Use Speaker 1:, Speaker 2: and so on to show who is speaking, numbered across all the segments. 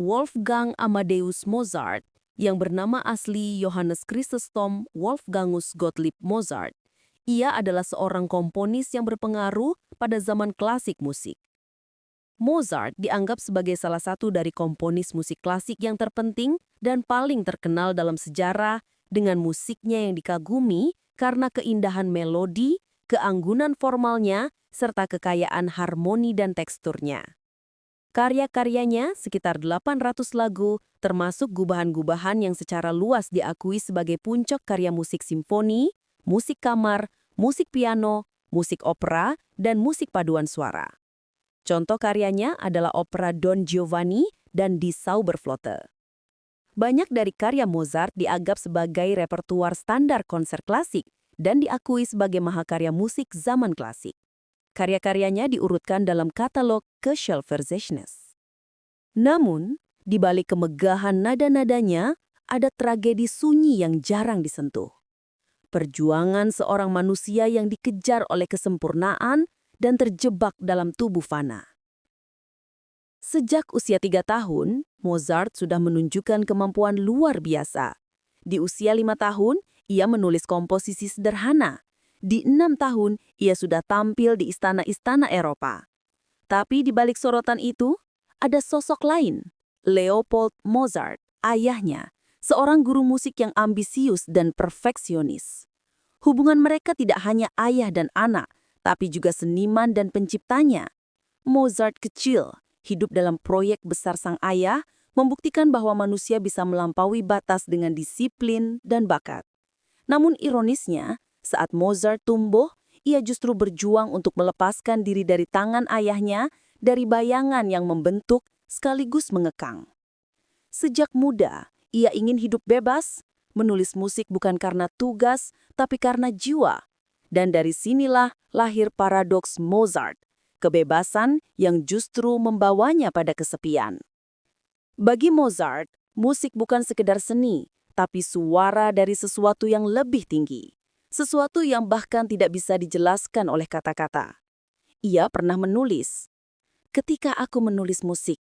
Speaker 1: Wolfgang Amadeus Mozart, yang bernama asli Johannes Chrysostom Wolfgangus Gottlieb Mozart. Ia adalah seorang komponis yang berpengaruh pada zaman klasik musik. Mozart dianggap sebagai salah satu dari komponis musik klasik yang terpenting dan paling terkenal dalam sejarah dengan musiknya yang dikagumi karena keindahan melodi, keanggunan formalnya, serta kekayaan harmoni dan teksturnya. Karya-karyanya, sekitar 800 lagu, termasuk gubahan-gubahan yang secara luas diakui sebagai puncak karya musik simfoni, musik kamar, musik piano, musik opera, dan musik paduan suara. Contoh karyanya adalah opera Don Giovanni dan Die Zauberflote. Banyak dari karya Mozart dianggap sebagai repertuar standar konser klasik dan diakui sebagai mahakarya musik zaman klasik. Karya-karyanya diurutkan dalam katalog Geschichtsverzeichnis. Namun, di balik kemegahan nada-nadanya, ada tragedi sunyi yang jarang disentuh. Perjuangan seorang manusia yang dikejar oleh kesempurnaan dan terjebak dalam tubuh fana. Sejak usia 3 tahun, Mozart sudah menunjukkan kemampuan luar biasa. Di usia 5 tahun, ia menulis komposisi sederhana. Di 6 tahun, ia sudah tampil di istana-istana Eropa. Tapi di balik sorotan itu, ada sosok lain, Leopold Mozart, ayahnya, seorang guru musik yang ambisius dan perfeksionis. Hubungan mereka tidak hanya ayah dan anak, tapi juga seniman dan penciptanya. Mozart kecil, hidup dalam proyek besar sang ayah, membuktikan bahwa manusia bisa melampaui batas dengan disiplin dan bakat. Namun ironisnya, saat Mozart tumbuh, ia justru berjuang untuk melepaskan diri dari tangan ayahnya dari bayangan yang membentuk sekaligus mengekang. Sejak muda, ia ingin hidup bebas, menulis musik bukan karena tugas, tapi karena jiwa. Dan dari sinilah lahir paradoks Mozart, kebebasan yang justru membawanya pada kesepian. Bagi Mozart, musik bukan sekedar seni, tapi suara dari sesuatu yang lebih tinggi. Sesuatu yang bahkan tidak bisa dijelaskan oleh kata-kata. Ia pernah menulis, "Ketika aku menulis musik,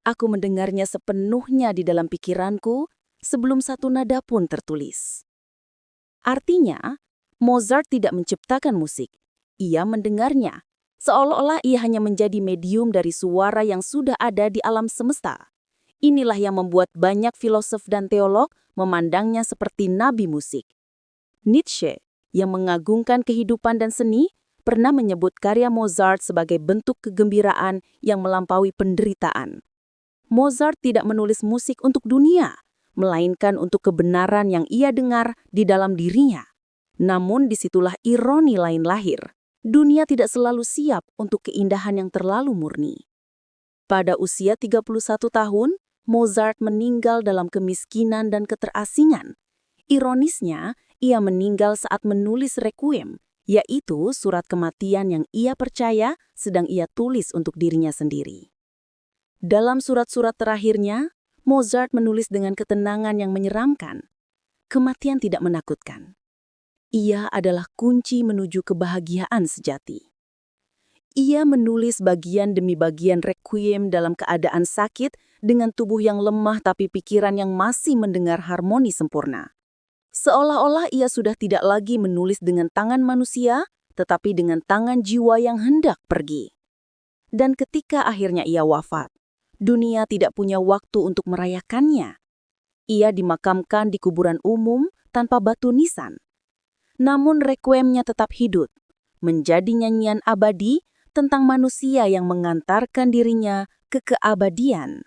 Speaker 1: aku mendengarnya sepenuhnya di dalam pikiranku sebelum satu nada pun tertulis." Artinya, Mozart tidak menciptakan musik. Ia mendengarnya, seolah-olah ia hanya menjadi medium dari suara yang sudah ada di alam semesta. Inilah yang membuat banyak filosof dan teolog memandangnya seperti nabi musik. Nietzsche, yang mengagungkan kehidupan dan seni, pernah menyebut karya Mozart sebagai bentuk kegembiraan yang melampaui penderitaan. Mozart tidak menulis musik untuk dunia, melainkan untuk kebenaran yang ia dengar di dalam dirinya. Namun disitulah ironi lain lahir. Dunia tidak selalu siap untuk keindahan yang terlalu murni. Pada usia 31 tahun, Mozart meninggal dalam kemiskinan dan keterasingan. Ironisnya, ia meninggal saat menulis Requiem, yaitu surat kematian yang ia percaya sedang ia tulis untuk dirinya sendiri. Dalam surat-surat terakhirnya, Mozart menulis dengan ketenangan yang menyeramkan. Kematian tidak menakutkan. Ia adalah kunci menuju kebahagiaan sejati. Ia menulis bagian demi bagian Requiem dalam keadaan sakit dengan tubuh yang lemah tapi pikiran yang masih mendengar harmoni sempurna. Seolah-olah ia sudah tidak lagi menulis dengan tangan manusia, tetapi dengan tangan jiwa yang hendak pergi. Dan ketika akhirnya ia wafat, dunia tidak punya waktu untuk merayakannya. Ia dimakamkan di kuburan umum tanpa batu nisan. Namun Requiemnya tetap hidup, menjadi nyanyian abadi tentang manusia yang mengantarkan dirinya ke keabadian.